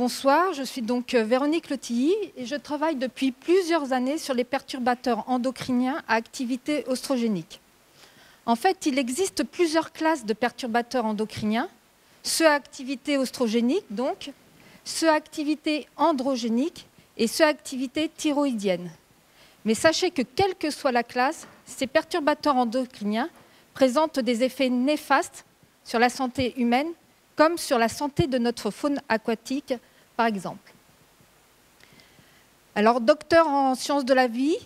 bonsoir, je suis donc Véronique Letilly et je travaille depuis plusieurs années sur les perturbateurs endocriniens à activité oestrogénique. En fait, il existe plusieurs classes de perturbateurs endocriniens, ceux à activité oestrogénique, donc, ceux à activité androgénique et ceux à activité thyroïdienne. Mais sachez que quelle que soit la classe, ces perturbateurs endocriniens présentent des effets néfastes sur la santé humaine comme sur la santé de notre faune aquatique, par exemple. Alors, docteur en sciences de la vie,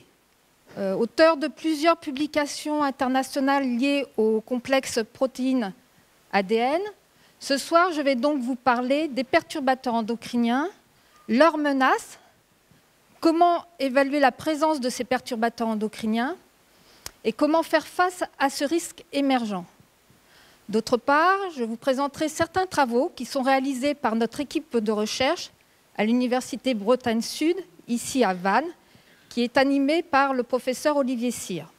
auteur de plusieurs publications internationales liées au complexe protéines ADN, ce soir, je vais donc vous parler des perturbateurs endocriniens, leurs menaces, comment évaluer la présence de ces perturbateurs endocriniens et comment faire face à ce risque émergent. D'autre part, je vous présenterai certains travaux qui sont réalisés par notre équipe de recherche à l'Université Bretagne Sud, ici à Vannes, qui est animée par le professeur Olivier Cyr.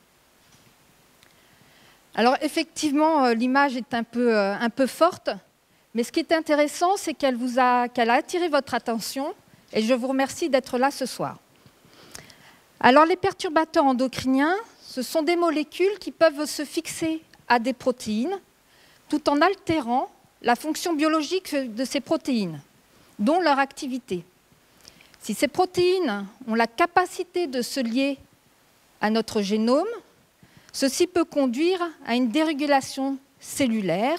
Alors effectivement, l'image est un peu forte, mais ce qui est intéressant, c'est qu'elle a attiré votre attention et je vous remercie d'être là ce soir. Alors les perturbateurs endocriniens, ce sont des molécules qui peuvent se fixer à des protéines tout en altérant la fonction biologique de ces protéines, dont leur activité. Si ces protéines ont la capacité de se lier à notre génome, ceci peut conduire à une dérégulation cellulaire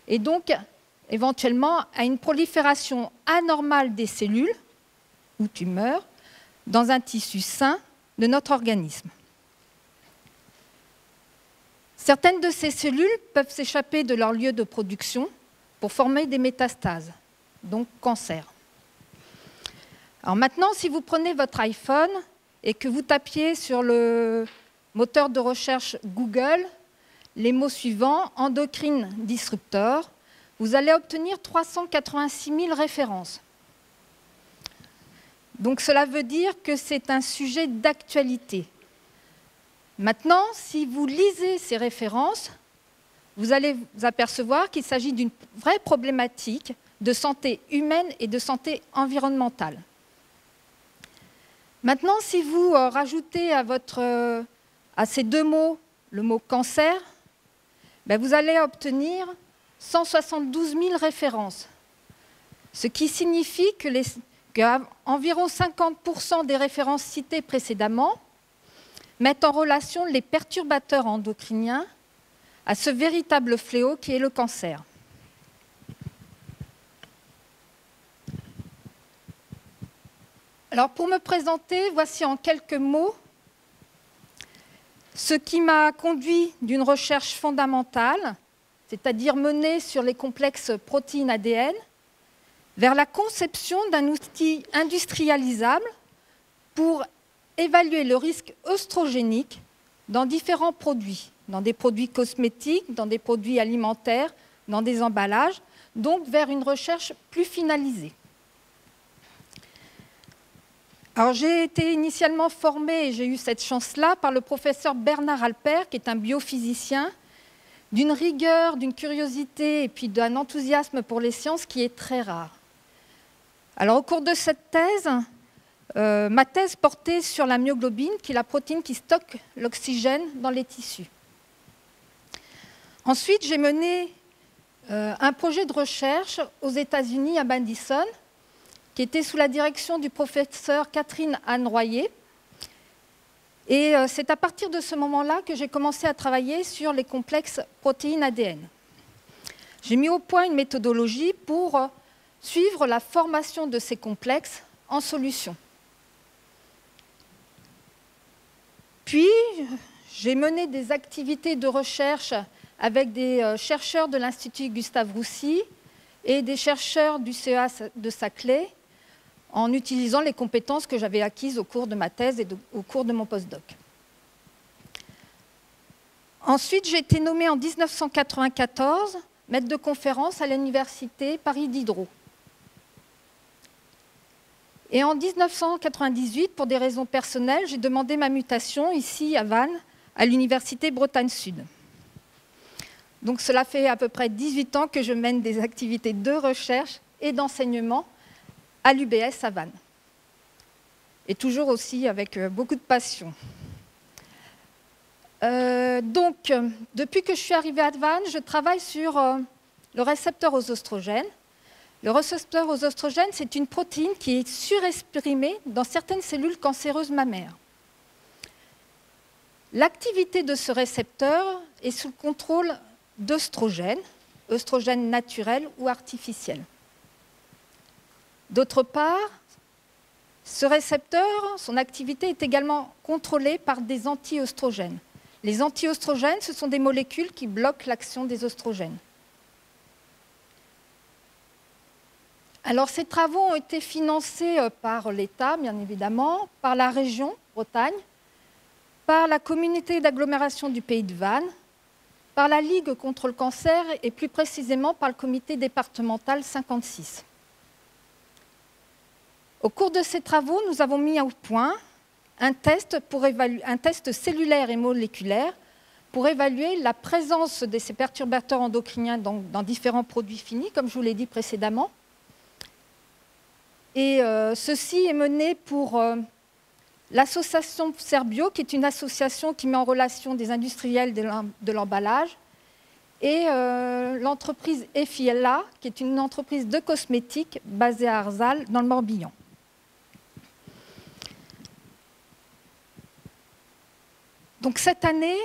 et donc éventuellement à une prolifération anormale des cellules ou tumeurs dans un tissu sain de notre organisme. Certaines de ces cellules peuvent s'échapper de leur lieu de production pour former des métastases, donc cancer. Alors maintenant, si vous prenez votre iPhone et que vous tapiez sur le moteur de recherche Google les mots suivants, endocrine disruptor, vous allez obtenir 386 000 références. Donc cela veut dire que c'est un sujet d'actualité. Maintenant, si vous lisez ces références, vous allez vous apercevoir qu'il s'agit d'une vraie problématique de santé humaine et de santé environnementale. Maintenant, si vous rajoutez à ces deux mots le mot cancer, vous allez obtenir 172 000 références, ce qui signifie qu'environ 50% des références citées précédemment mettent en relation les perturbateurs endocriniens à ce véritable fléau qui est le cancer. Alors pour me présenter, voici en quelques mots ce qui m'a conduit d'une recherche fondamentale, c'est-à-dire menée sur les complexes protéines ADN, vers la conception d'un outil industrialisable pour évaluer le risque œstrogénique dans différents produits, dans des produits cosmétiques, dans des produits alimentaires, dans des emballages, donc vers une recherche plus finalisée. Alors j'ai été initialement formée, et j'ai eu cette chance-là, par le professeur Bernard Alpert, qui est un biophysicien, d'une rigueur, d'une curiosité et puis d'un enthousiasme pour les sciences qui est très rare. Alors au cours de cette thèse, ma thèse portait sur la myoglobine, qui est la protéine qui stocke l'oxygène dans les tissus. Ensuite, j'ai mené un projet de recherche aux États-Unis, à Madison, qui était sous la direction du professeur Catherine Anne Royer. Et c'est à partir de ce moment-là que j'ai commencé à travailler sur les complexes protéines ADN. J'ai mis au point une méthodologie pour suivre la formation de ces complexes en solution. Puis, j'ai mené des activités de recherche avec des chercheurs de l'Institut Gustave-Roussy et des chercheurs du CEA de Saclay, en utilisant les compétences que j'avais acquises au cours de ma thèse et au cours de mon postdoc. Ensuite, j'ai été nommée en 1994 maître de conférence à l'Université Paris Diderot. Et en 1998, pour des raisons personnelles, j'ai demandé ma mutation ici à Vannes, à l'Université Bretagne Sud. Donc cela fait à peu près 18 ans que je mène des activités de recherche et d'enseignement à l'UBS à Vannes. Et toujours aussi avec beaucoup de passion. Donc, depuis que je suis arrivée à Vannes, je travaille sur le récepteur aux oestrogènes. Le récepteur aux oestrogènes, c'est une protéine qui est surexprimée dans certaines cellules cancéreuses mammaires. L'activité de ce récepteur est sous le contrôle d'œstrogènes, œstrogènes naturels ou artificiels. D'autre part, ce récepteur, son activité est également contrôlée par des anti-œstrogènes. Les anti-œstrogènes, ce sont des molécules qui bloquent l'action des œstrogènes. Alors, ces travaux ont été financés par l'État, bien évidemment, par la région Bretagne, par la communauté d'agglomération du Pays de Vannes, par la Ligue contre le cancer et plus précisément par le comité départemental 56. Au cours de ces travaux, nous avons mis au point un test cellulaire et moléculaire pour évaluer la présence de ces perturbateurs endocriniens dans différents produits finis, comme je vous l'ai dit précédemment. Et ceci est mené pour l'association Cerbio, qui est une association qui met en relation des industriels de l'emballage, et l'entreprise Efiella, qui est une entreprise de cosmétiques basée à Arzal, dans le Morbihan. Donc cette année,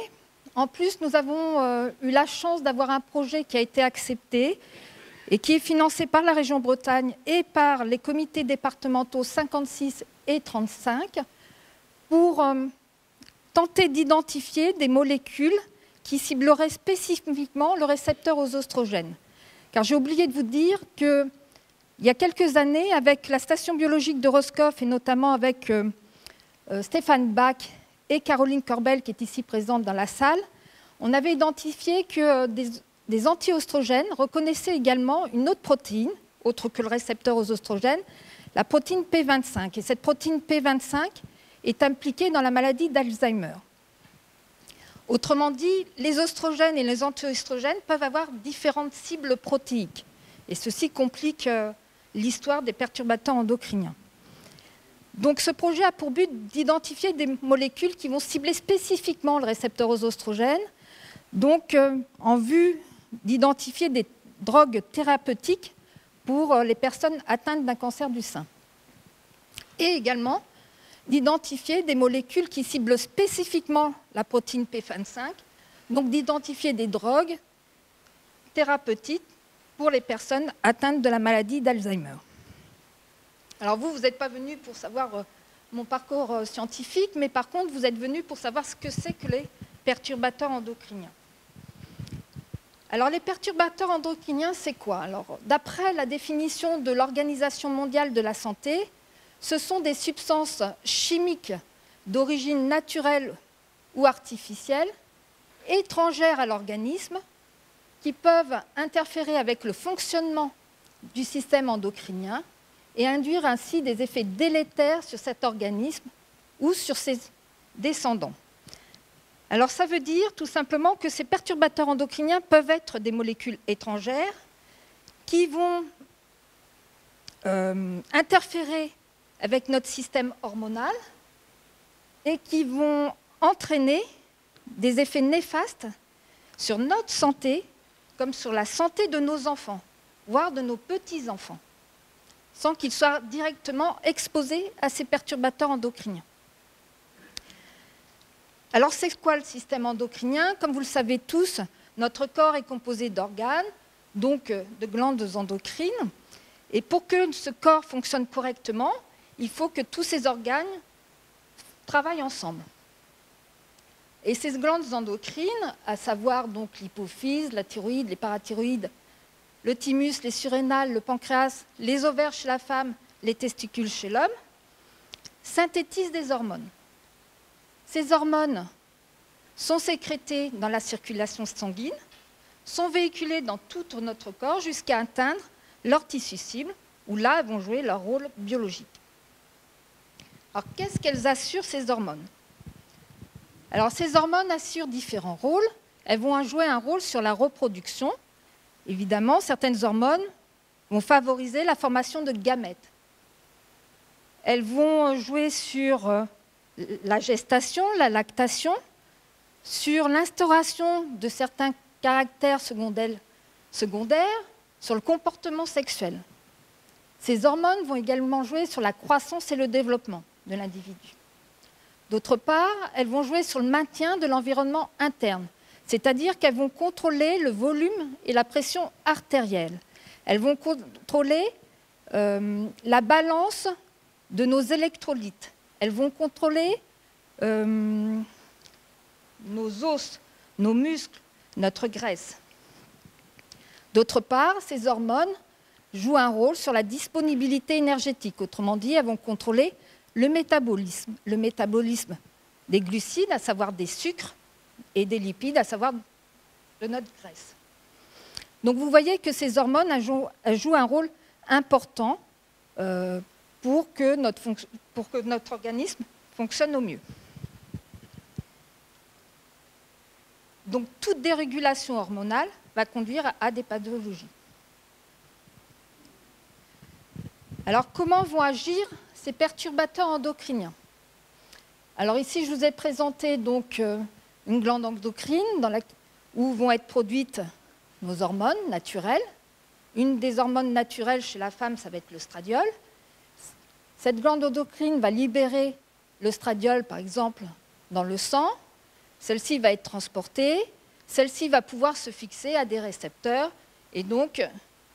en plus, nous avons eu la chance d'avoir un projet qui a été accepté et qui est financé par la région Bretagne et par les comités départementaux 56 et 35 pour tenter d'identifier des molécules qui cibleraient spécifiquement le récepteur aux oestrogènes. Car j'ai oublié de vous dire qu'il y a quelques années, avec la station biologique de Roscoff et notamment avec Stéphane Bach et Caroline Corbel, qui est ici présente dans la salle, on avait identifié que des anti-oestrogènes reconnaissaient également une autre protéine, autre que le récepteur aux oestrogènes, la protéine P25. Et cette protéine P25 est impliquée dans la maladie d'Alzheimer. Autrement dit, les oestrogènes et les anti-oestrogènes peuvent avoir différentes cibles protéiques. Et ceci complique l'histoire des perturbateurs endocriniens. Donc ce projet a pour but d'identifier des molécules qui vont cibler spécifiquement le récepteur aux oestrogènes, donc en vue d'identifier des drogues thérapeutiques pour les personnes atteintes d'un cancer du sein. Et également d'identifier des molécules qui ciblent spécifiquement la protéine P25, donc d'identifier des drogues thérapeutiques pour les personnes atteintes de la maladie d'Alzheimer. Alors vous n'êtes pas venu pour savoir mon parcours scientifique, mais par contre, vous êtes venu pour savoir ce que c'est que les perturbateurs endocriniens. Alors les perturbateurs endocriniens, c'est quoi? Alors, d'après la définition de l'Organisation mondiale de la santé, ce sont des substances chimiques d'origine naturelle ou artificielle, étrangères à l'organisme, qui peuvent interférer avec le fonctionnement du système endocrinien et induire ainsi des effets délétères sur cet organisme ou sur ses descendants. Alors ça veut dire tout simplement que ces perturbateurs endocriniens peuvent être des molécules étrangères qui vont interférer avec notre système hormonal et qui vont entraîner des effets néfastes sur notre santé comme sur la santé de nos enfants, voire de nos petits-enfants, sans qu'ils soient directement exposés à ces perturbateurs endocriniens. Alors, c'est quoi le système endocrinien? Comme vous le savez tous, notre corps est composé d'organes, donc de glandes endocrines. Et pour que ce corps fonctionne correctement, il faut que tous ces organes travaillent ensemble. Et ces glandes endocrines, à savoir donc l'hypophyse, la thyroïde, les parathyroïdes, le thymus, les surrénales, le pancréas, les ovaires chez la femme, les testicules chez l'homme, synthétisent des hormones. Ces hormones sont sécrétées dans la circulation sanguine, sont véhiculées dans tout notre corps jusqu'à atteindre leur tissu cible, où là, elles vont jouer leur rôle biologique. Alors, qu'est-ce qu'elles assurent, ces hormones? Alors, ces hormones assurent différents rôles. Elles vont jouer un rôle sur la reproduction. Évidemment, certaines hormones vont favoriser la formation de gamètes. Elles vont jouer sur la gestation, la lactation, sur l'instauration de certains caractères secondaires, sur le comportement sexuel. Ces hormones vont également jouer sur la croissance et le développement de l'individu. D'autre part, elles vont jouer sur le maintien de l'environnement interne, c'est-à-dire qu'elles vont contrôler le volume et la pression artérielle. Elles vont contrôler la balance de nos électrolytes. Elles vont contrôler nos os, nos muscles, notre graisse. D'autre part, ces hormones jouent un rôle sur la disponibilité énergétique. Autrement dit, elles vont contrôler le métabolisme des glucides, à savoir des sucres, et des lipides, à savoir de notre graisse. Donc vous voyez que ces hormones elles jouent un rôle important pour que notre organisme fonctionne au mieux. Donc toute dérégulation hormonale va conduire à des pathologies. Alors comment vont agir ces perturbateurs endocriniens? Alors ici, je vous ai présenté donc une glande endocrine où vont être produites nos hormones naturelles. Une des hormones naturelles chez la femme, ça va être l'œstradiol. Cette glande endocrine va libérer l'œstradiol, par exemple, dans le sang. Celle-ci va être transportée. Celle-ci va pouvoir se fixer à des récepteurs et donc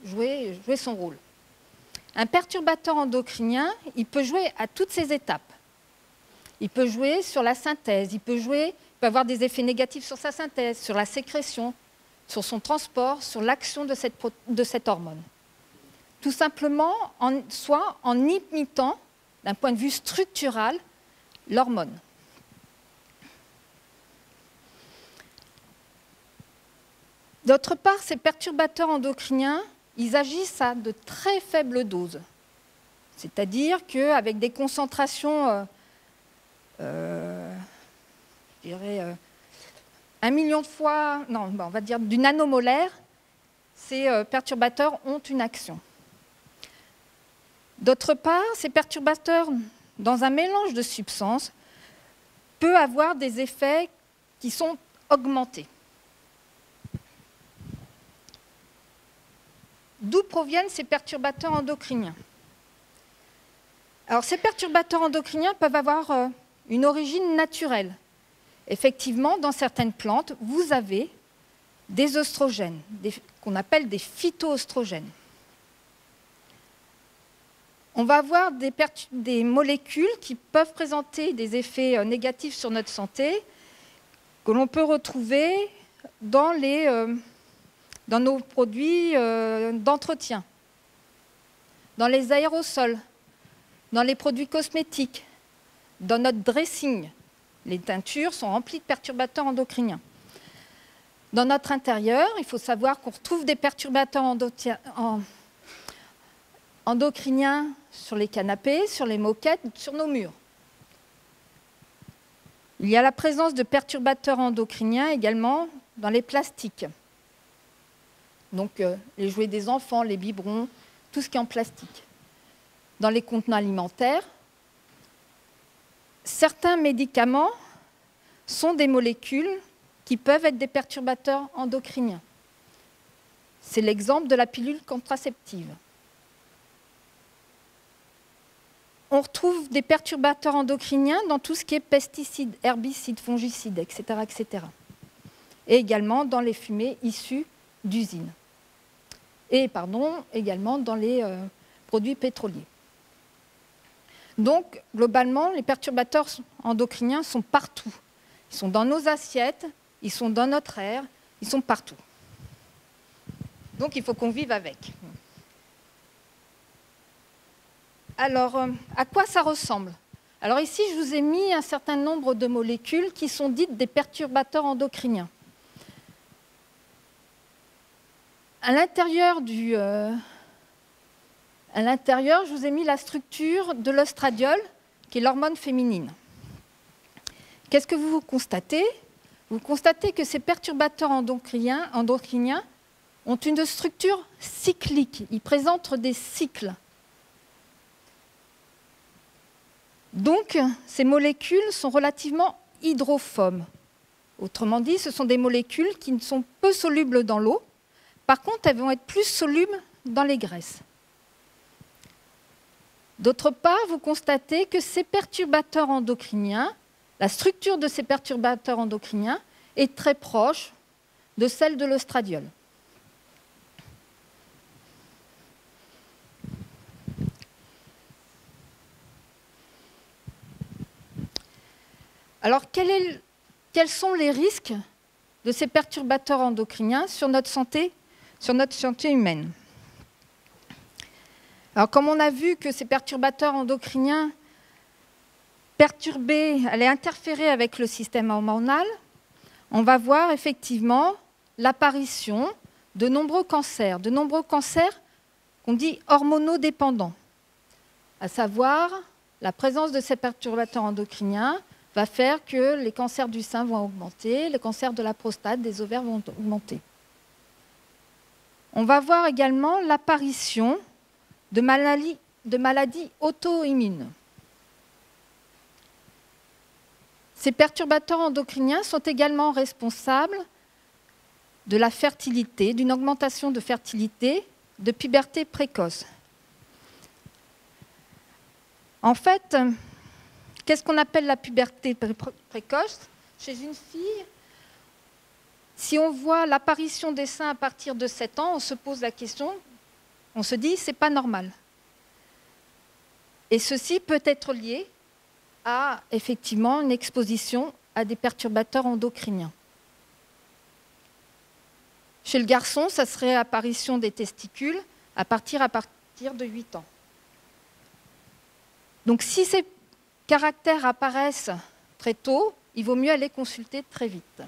jouer son rôle. Un perturbateur endocrinien, il peut jouer à toutes ces étapes. Il peut jouer sur la synthèse, il peut avoir des effets négatifs sur sa synthèse, sur la sécrétion, sur son transport, sur l'action de cette hormone. Tout simplement, soit en imitant, d'un point de vue structural, l'hormone. D'autre part, ces perturbateurs endocriniens, ils agissent à de très faibles doses. C'est-à-dire qu'avec des concentrations, je dirais, 1 million de fois, non, on va dire du nanomolaire, ces perturbateurs ont une action. D'autre part, ces perturbateurs, dans un mélange de substances, peuvent avoir des effets qui sont augmentés. D'où proviennent ces perturbateurs endocriniens? Alors, ces perturbateurs endocriniens peuvent avoir une origine naturelle. Effectivement, dans certaines plantes, vous avez des œstrogènes, qu'on appelle des phytoœstrogènes. On va avoir des molécules qui peuvent présenter des effets négatifs sur notre santé, que l'on peut retrouver dans nos produits d'entretien, dans les aérosols, dans les produits cosmétiques, dans notre dressing. Les teintures sont remplies de perturbateurs endocriniens. Dans notre intérieur, il faut savoir qu'on retrouve des perturbateurs endocriniens sur les canapés, sur les moquettes, sur nos murs. Il y a la présence de perturbateurs endocriniens également dans les plastiques. Donc les jouets des enfants, les biberons, tout ce qui est en plastique. Dans les contenants alimentaires, certains médicaments sont des molécules qui peuvent être des perturbateurs endocriniens. C'est l'exemple de la pilule contraceptive. On retrouve des perturbateurs endocriniens dans tout ce qui est pesticides, herbicides, fongicides, etc., etc. Et également dans les fumées issues d'usines. Et également dans les produits pétroliers. Donc, globalement, les perturbateurs endocriniens sont partout. Ils sont dans nos assiettes, ils sont dans notre air, ils sont partout. Donc, il faut qu'on vive avec. Alors, à quoi ça ressemble? Alors ici, je vous ai mis un certain nombre de molécules qui sont dites des perturbateurs endocriniens. À l'intérieur, je vous ai mis la structure de l'œstradiol, qui est l'hormone féminine. Qu'est-ce que vous constatez? Vous constatez que ces perturbateurs endocriniens ont une structure cyclique. Ils présentent des cycles. Donc, ces molécules sont relativement hydrophobes. Autrement dit, ce sont des molécules qui sont peu solubles dans l'eau. Par contre, elles vont être plus solubles dans les graisses. D'autre part, vous constatez que ces perturbateurs endocriniens, la structure de ces perturbateurs endocriniens est très proche de celle de l'œstradiol. Alors, quels sont les risques de ces perturbateurs endocriniens sur notre santé humaine? Alors, comme on a vu que ces perturbateurs endocriniens allaient interférer avec le système hormonal, on va voir effectivement l'apparition de nombreux cancers qu'on dit hormonodépendants, à savoir la présence de ces perturbateurs endocriniens va faire que les cancers du sein vont augmenter, les cancers de la prostate, des ovaires vont augmenter. On va voir également l'apparition de maladies auto-immunes. Ces perturbateurs endocriniens sont également responsables de la fertilité, d'une augmentation de fertilité, de puberté précoce. En fait, qu'est-ce qu'on appelle la puberté précoce? Chez une fille, si on voit l'apparition des seins à partir de 7 ans, on se pose la question, on se dit, c'est pas normal. Et ceci peut être lié à, effectivement, une exposition à des perturbateurs endocriniens. Chez le garçon, ça serait apparition des testicules à partir de 8 ans. Donc, si ces caractères apparaissent très tôt, il vaut mieux aller consulter très vite.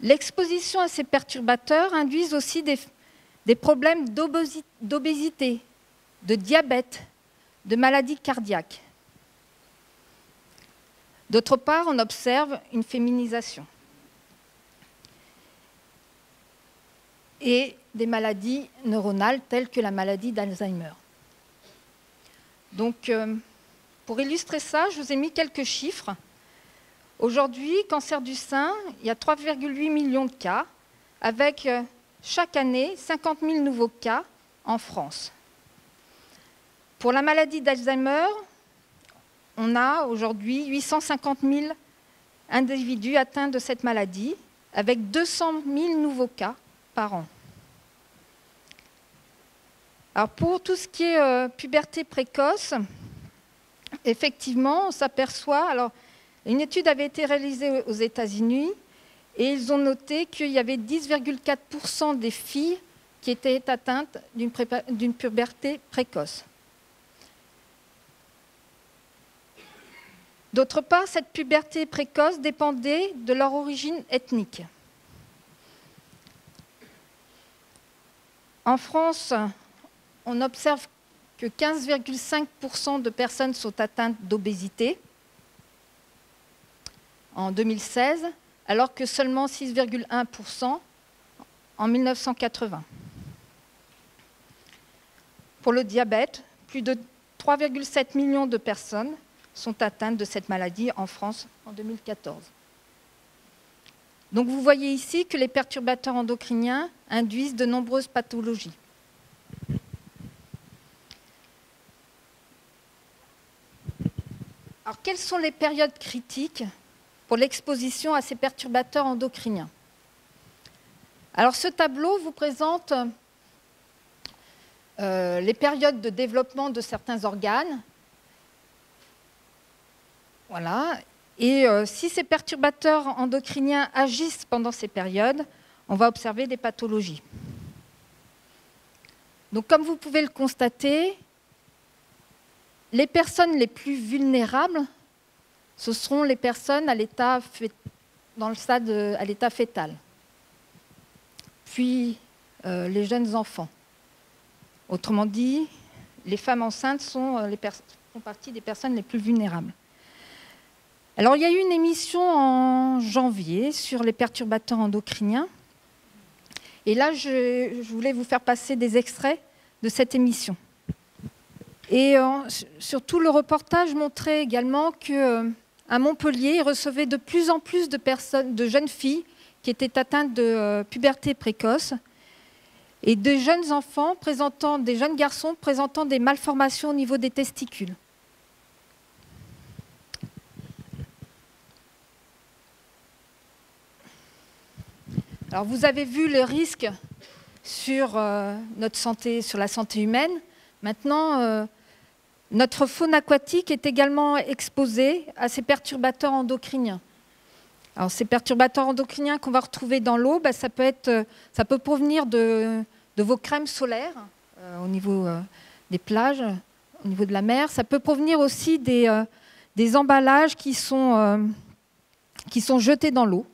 L'exposition à ces perturbateurs induit aussi des problèmes d'obésité, de diabète, de maladies cardiaques. D'autre part, on observe une féminisation et des maladies neuronales telles que la maladie d'Alzheimer. Donc, pour illustrer ça, je vous ai mis quelques chiffres. Aujourd'hui, cancer du sein, il y a 3,8 millions de cas, avec chaque année 50 000 nouveaux cas en France. Pour la maladie d'Alzheimer, on a aujourd'hui 850 000 individus atteints de cette maladie, avec 200 000 nouveaux cas par an. Alors pour tout ce qui est puberté précoce, effectivement, on s'aperçoit... Alors, une étude avait été réalisée aux États-Unis et ils ont noté qu'il y avait 10,4% des filles qui étaient atteintes d'une puberté précoce. D'autre part, cette puberté précoce dépendait de leur origine ethnique. En France, on observe que 15,5% de personnes sont atteintes d'obésité en 2016, alors que seulement 6,1% en 1980. Pour le diabète, plus de 3,7 millions de personnes sont atteintes de cette maladie en France en 2014. Donc vous voyez ici que les perturbateurs endocriniens induisent de nombreuses pathologies. Alors quelles sont les périodes critiques pour l'exposition à ces perturbateurs endocriniens? Alors ce tableau vous présente les périodes de développement de certains organes. Voilà. Et si ces perturbateurs endocriniens agissent pendant ces périodes, on va observer des pathologies. Donc comme vous pouvez le constater, les personnes les plus vulnérables, ce seront les personnes à l'état fœtal, puis les jeunes enfants. Autrement dit, les femmes enceintes font partie des personnes les plus vulnérables. Alors, il y a eu une émission en janvier sur les perturbateurs endocriniens. Et là, je voulais vous faire passer des extraits de cette émission. Et surtout, le reportage montrait également qu'à Montpellier, ils recevaient de plus en plus de jeunes filles qui étaient atteintes de puberté précoce et de jeunes enfants des jeunes garçons présentant des malformations au niveau des testicules. Alors, vous avez vu le risque sur notre santé, sur la santé humaine. Maintenant, notre faune aquatique est également exposée à ces perturbateurs endocriniens. Alors, ces perturbateurs endocriniens qu'on va retrouver dans l'eau, ça peut provenir de vos crèmes solaires au niveau des plages, au niveau de la mer. Ça peut provenir aussi des emballages qui sont jetés dans l'eau,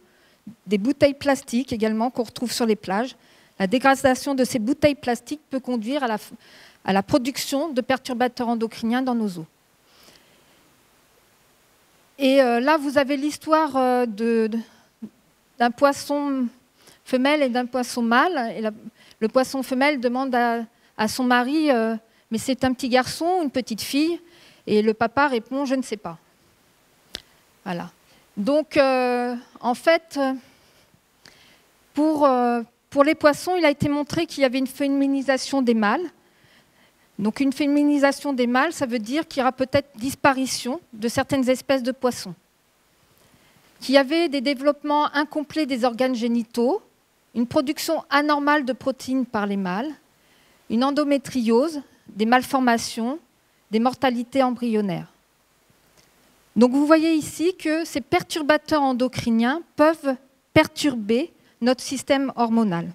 des bouteilles plastiques également qu'on retrouve sur les plages. La dégradation de ces bouteilles plastiques peut conduire à la production de perturbateurs endocriniens dans nos eaux. Et là, vous avez l'histoire d'un poisson femelle et d'un poisson mâle. Et le poisson femelle demande à son mari « Mais c'est un petit garçon ou une petite fille ?» Et le papa répond « Je ne sais pas. » Voilà. Donc, en fait, pour les poissons, il a été montré qu'il y avait une féminisation des mâles. Donc une féminisation des mâles, ça veut dire qu'il y aura peut-être disparition de certaines espèces de poissons. Qu'il y avait des développements incomplets des organes génitaux, une production anormale de protéines par les mâles, une endométriose, des malformations, des mortalités embryonnaires. Donc vous voyez ici que ces perturbateurs endocriniens peuvent perturber notre système hormonal.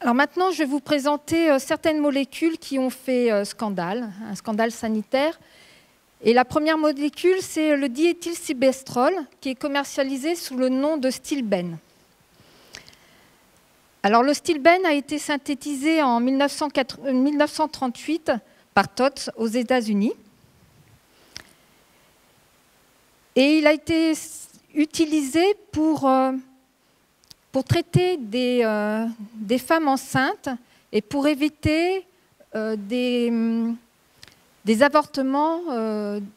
Alors maintenant, je vais vous présenter certaines molécules qui ont fait scandale, un scandale sanitaire. Et la première molécule, c'est le diéthylstilbestrol, qui est commercialisé sous le nom de Stilben. Alors le Stilben a été synthétisé en 1938 par TOTS aux États-Unis. Et il a été utilisé pour traiter des femmes enceintes et pour éviter des avortements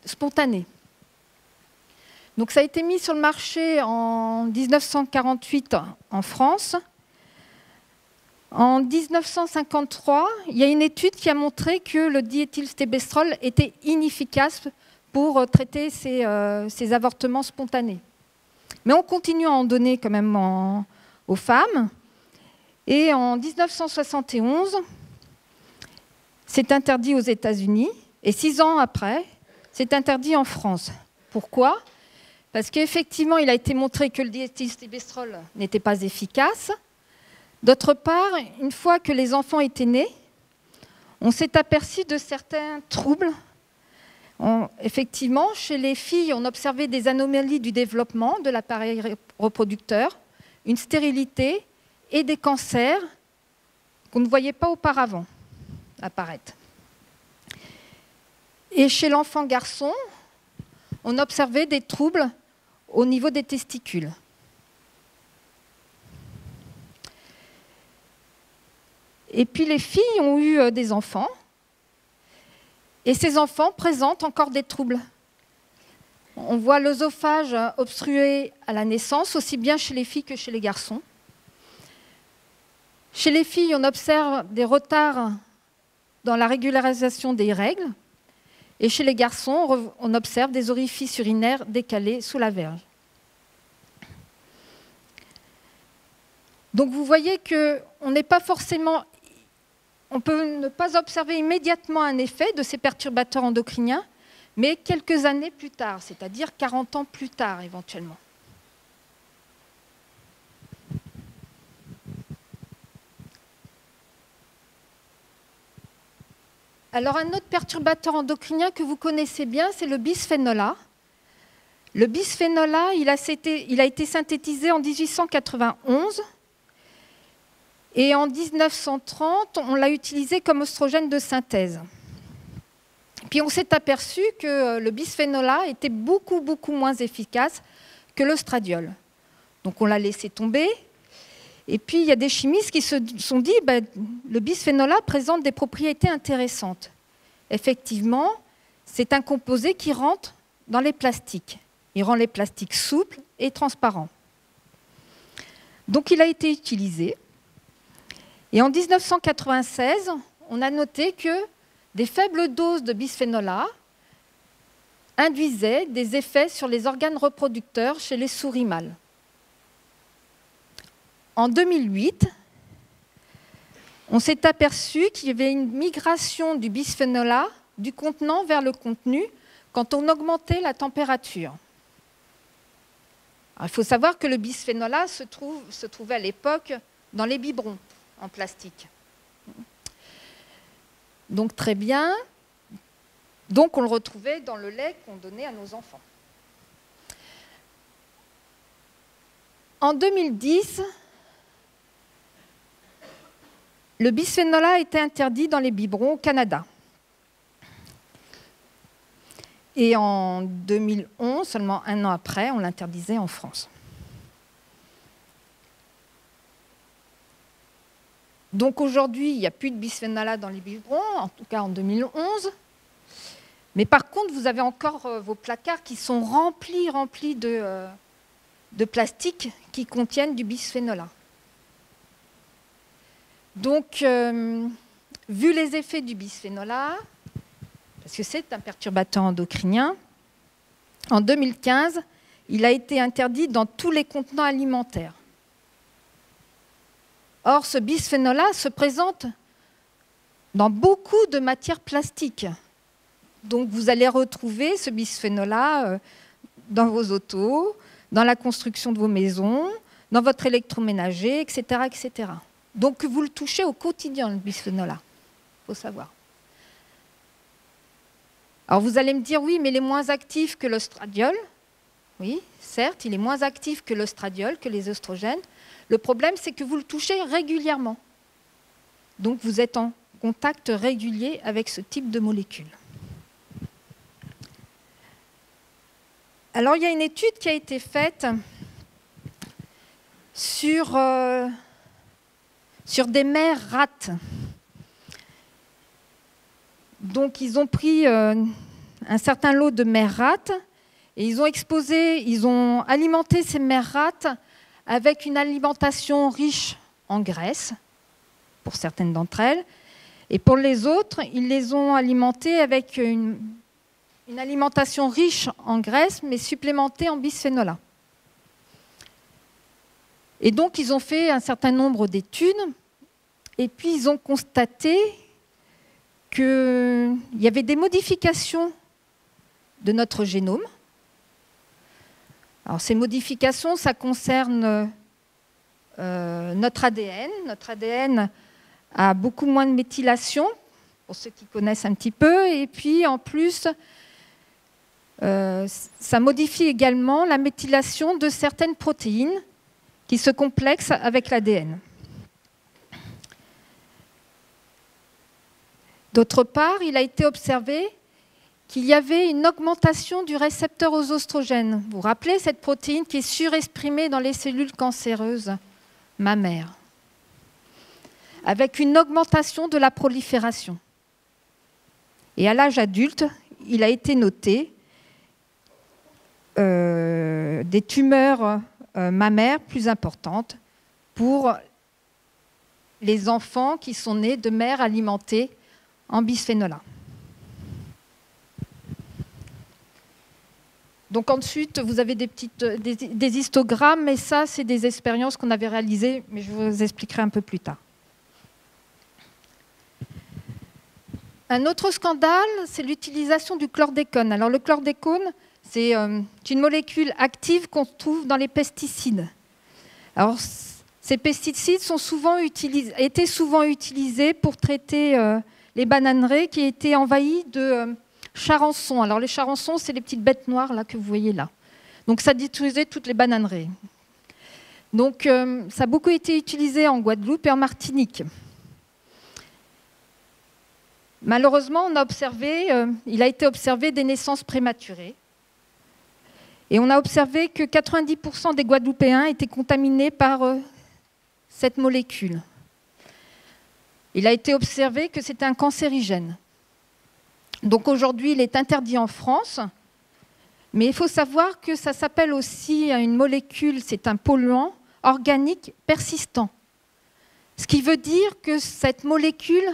spontanés. Donc ça a été mis sur le marché en 1948 en France. En 1953, il y a une étude qui a montré que le diéthylstilbestrol était inefficace pour traiter ces avortements spontanés. Mais on continue à en donner quand même aux femmes. Et en 1971, c'est interdit aux États-Unis. Et 6 ans après, c'est interdit en France. Pourquoi ? Parce qu'effectivement, il a été montré que le diéthylstilbestrol n'était pas efficace. D'autre part, une fois que les enfants étaient nés, on s'est aperçu de certains troubles. Effectivement, chez les filles, on observait des anomalies du développement de l'appareil reproducteur, une stérilité et des cancers qu'on ne voyait pas auparavant apparaître. Et chez l'enfant garçon, on observait des troubles au niveau des testicules. Et puis les filles ont eu des enfants, et ces enfants présentent encore des troubles. On voit l'œsophage obstrué à la naissance, aussi bien chez les filles que chez les garçons. Chez les filles, on observe des retards dans la régularisation des règles, et chez les garçons, on observe des orifices urinaires décalés sous la verge. Donc vous voyez qu'on n'est pas forcément... On peut ne pas observer immédiatement un effet de ces perturbateurs endocriniens, mais quelques années plus tard, c'est-à-dire 40 ans plus tard éventuellement. Alors un autre perturbateur endocrinien que vous connaissez bien, c'est le bisphénol A. Le bisphénol A, il a été synthétisé en 1891. Et en 1930, on l'a utilisé comme oestrogène de synthèse. Puis on s'est aperçu que le bisphénol A était beaucoup, beaucoup moins efficace que l'œstradiol. Donc on l'a laissé tomber. Et puis, il y a des chimistes qui se sont dit le bisphénol A présente des propriétés intéressantes. Effectivement, c'est un composé qui rentre dans les plastiques. Il rend les plastiques souples et transparents. Donc, il a été utilisé. Et en 1996, on a noté que des faibles doses de bisphénol A induisaient des effets sur les organes reproducteurs chez les souris mâles. En 2008, on s'est aperçu qu'il y avait une migration du bisphénol A du contenant vers le contenu quand on augmentait la température. Alors, il faut savoir que le bisphénol A se trouvait à l'époque dans les biberons en plastique. Donc très bien. Donc on le retrouvait dans le lait qu'on donnait à nos enfants. En 2010, le bisphénol A a été interdit dans les biberons au Canada. Et en 2011, seulement un an après, on l'interdisait en France. Donc aujourd'hui, il n'y a plus de bisphénol A dans les biberons, en tout cas en 2011. Mais par contre, vous avez encore vos placards qui sont remplis de plastique qui contiennent du bisphénol A. Donc, vu les effets du bisphénol A, parce que c'est un perturbateur endocrinien, en 2015, il a été interdit dans tous les contenants alimentaires. Or, ce bisphénol A se présente dans beaucoup de matières plastiques. Donc, vous allez retrouver ce bisphénol A dans vos autos, dans la construction de vos maisons, dans votre électroménager, etc., etc. Donc, vous le touchez au quotidien, le bisphénol A. Il faut savoir. Alors, vous allez me dire, oui, mais il est moins actif que l'oestradiol. Oui, certes, il est moins actif que l'oestradiol, que les œstrogènes. Le problème, c'est que vous le touchez régulièrement. Donc, vous êtes en contact régulier avec ce type de molécules. Alors, il y a une étude qui a été faite sur des mères rates. Donc, ils ont pris un certain lot de mères rates et ils ont alimenté ces mères rates avec une alimentation riche en graisse, pour certaines d'entre elles, et pour les autres, ils les ont alimentées avec une alimentation riche en graisse, mais supplémentée en bisphénol A. Et donc, ils ont fait un certain nombre d'études, et puis ils ont constaté qu'il y avait des modifications de notre génome. Alors, ces modifications, ça concerne notre ADN. Notre ADN a beaucoup moins de méthylation, pour ceux qui connaissent un petit peu, et puis en plus, ça modifie également la méthylation de certaines protéines qui se complexent avec l'ADN. D'autre part, il a été observé qu'il y avait une augmentation du récepteur aux oestrogènes. Vous vous rappelez cette protéine qui est surexprimée dans les cellules cancéreuses mammaires, avec une augmentation de la prolifération. Et à l'âge adulte, il a été noté des tumeurs mammaires plus importantes pour les enfants qui sont nés de mères alimentées en bisphénol A. Donc ensuite, vous avez des histogrammes, mais ça, c'est des expériences qu'on avait réalisées, mais je vous expliquerai un peu plus tard. Un autre scandale, c'est l'utilisation du chlordécone. Alors le chlordécone, c'est une molécule active qu'on trouve dans les pesticides. Alors ces pesticides étaient souvent utilisés pour traiter les bananeraies qui étaient envahies de charançons. Alors les charançons, c'est les petites bêtes noires là, que vous voyez là. Donc ça détruisait toutes les bananeraies. Donc ça a beaucoup été utilisé en Guadeloupe et en Martinique. Malheureusement, il a été observé des naissances prématurées. Et on a observé que 90% des Guadeloupéens étaient contaminés par cette molécule. Il a été observé que c'était un cancérigène. Donc aujourd'hui, il est interdit en France, mais il faut savoir que ça s'appelle aussi une molécule, c'est un polluant organique persistant. Ce qui veut dire que cette molécule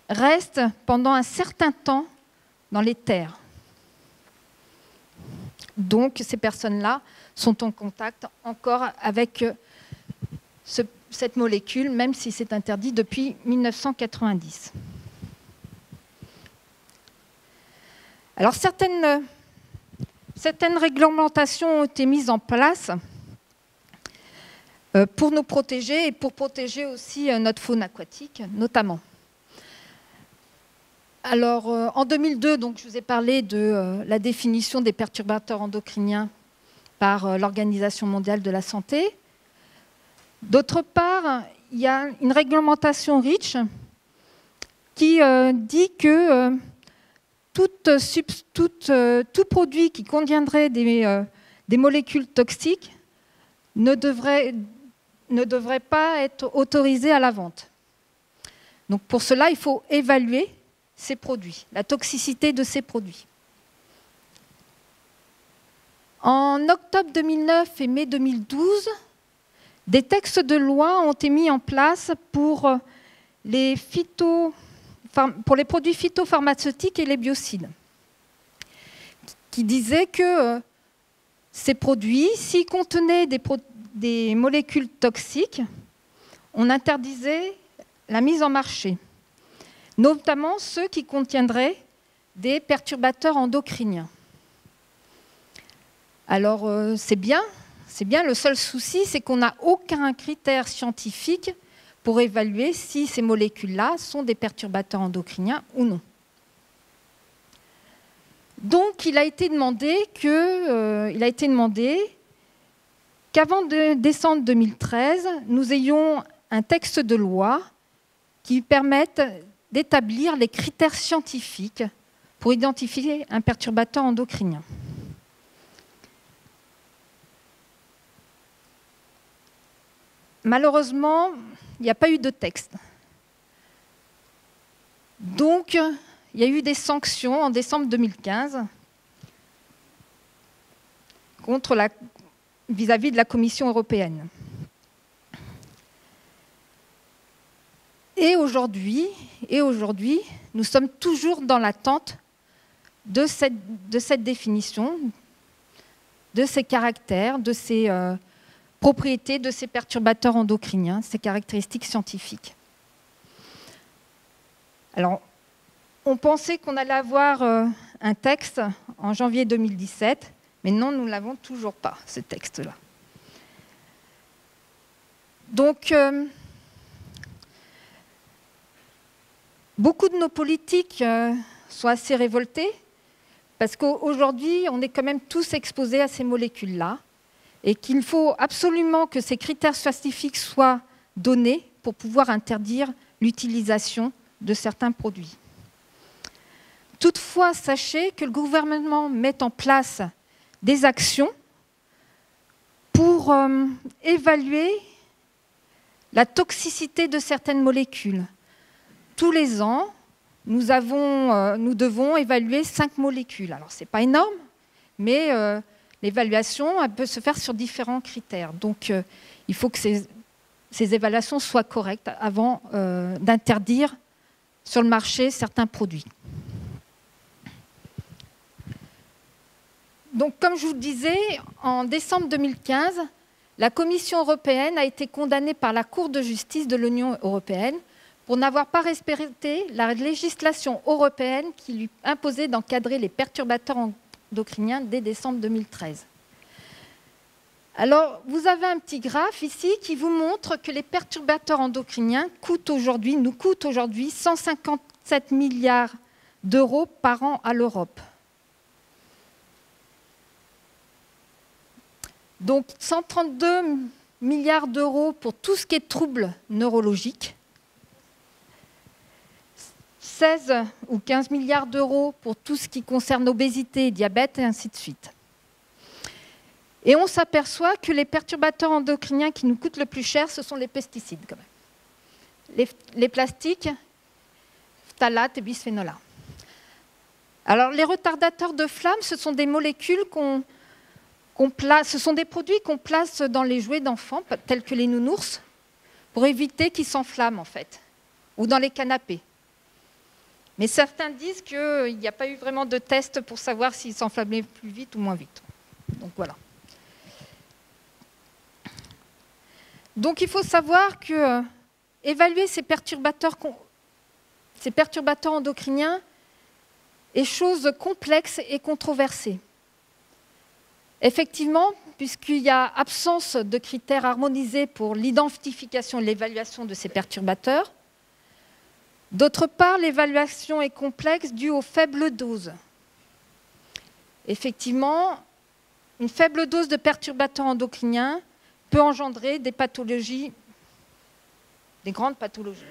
reste pendant un certain temps dans les terres. Donc ces personnes-là sont en contact encore avec cette molécule, même si c'est interdit depuis 1990. Alors certaines réglementations ont été mises en place pour nous protéger et pour protéger aussi notre faune aquatique, notamment. Alors, en 2002, donc, je vous ai parlé de la définition des perturbateurs endocriniens par l'Organisation mondiale de la santé. D'autre part, il y a une réglementation REACH qui dit que tout produit qui contiendrait des molécules toxiques ne devrait pas être autorisé à la vente. Donc pour cela, il faut évaluer ces produits, la toxicité de ces produits. En octobre 2009 et mai 2012, des textes de loi ont été mis en place pour les produits phytopharmaceutiques et les biocides, qui disaient que ces produits, s'ils contenaient des molécules toxiques, on interdisait la mise en marché, notamment ceux qui contiendraient des perturbateurs endocriniens. Alors c'est bien, le seul souci, c'est qu'on n'a aucun critère scientifique pour évaluer si ces molécules-là sont des perturbateurs endocriniens ou non. Donc il a été demandé qu'avant décembre 2013, nous ayons un texte de loi qui permette d'établir les critères scientifiques pour identifier un perturbateur endocrinien. Malheureusement, il n'y a pas eu de texte. Donc, il y a eu des sanctions en décembre 2015 vis-à-vis de la Commission européenne. Et aujourd'hui, nous sommes toujours dans l'attente de cette définition, de ces caractères, de ces propriétés de ces perturbateurs endocriniens, ces caractéristiques scientifiques. Alors, on pensait qu'on allait avoir un texte en janvier 2017, mais non, nous ne l'avons toujours pas, ce texte-là. Donc, beaucoup de nos politiques sont assez révoltés, parce qu'aujourd'hui, on est quand même tous exposés à ces molécules-là, et qu'il faut absolument que ces critères scientifiques soient donnés pour pouvoir interdire l'utilisation de certains produits. Toutefois, sachez que le gouvernement met en place des actions pour évaluer la toxicité de certaines molécules. Tous les ans, nous devons évaluer 5 molécules. Alors, ce n'est pas énorme, mais l'évaluation peut se faire sur différents critères. Donc, il faut que ces évaluations soient correctes avant d'interdire sur le marché certains produits. Donc, comme je vous le disais, en décembre 2015, la Commission européenne a été condamnée par la Cour de justice de l'Union européenne pour n'avoir pas respecté la législation européenne qui lui imposait d'encadrer les perturbateurs endocriniens dès décembre 2013. Alors, vous avez un petit graphe ici qui vous montre que les perturbateurs endocriniens nous coûtent aujourd'hui 157 milliards d'euros par an à l'Europe. Donc 132 milliards d'euros pour tout ce qui est troubles neurologiques, 16 ou 15 milliards d'euros pour tout ce qui concerne obésité et diabète, et ainsi de suite. Et on s'aperçoit que les perturbateurs endocriniens qui nous coûtent le plus cher, ce sont les pesticides quand même. Les plastiques, phthalates et bisphénol A. Alors les retardateurs de flamme, ce sont des molécules ce sont des produits qu'on place dans les jouets d'enfants, tels que les nounours, pour éviter qu'ils s'enflamment en fait, ou dans les canapés. Mais certains disent qu'il n'y a pas eu vraiment de test pour savoir s'ils s'enflammaient plus vite ou moins vite. Donc voilà. Donc il faut savoir que évaluer ces perturbateurs endocriniens est chose complexe et controversée. Effectivement, puisqu'il y a absence de critères harmonisés pour l'identification et l'évaluation de ces perturbateurs. D'autre part, l'évaluation est complexe due aux faibles doses. Effectivement, une faible dose de perturbateurs endocriniens peut engendrer des pathologies, des grandes pathologies.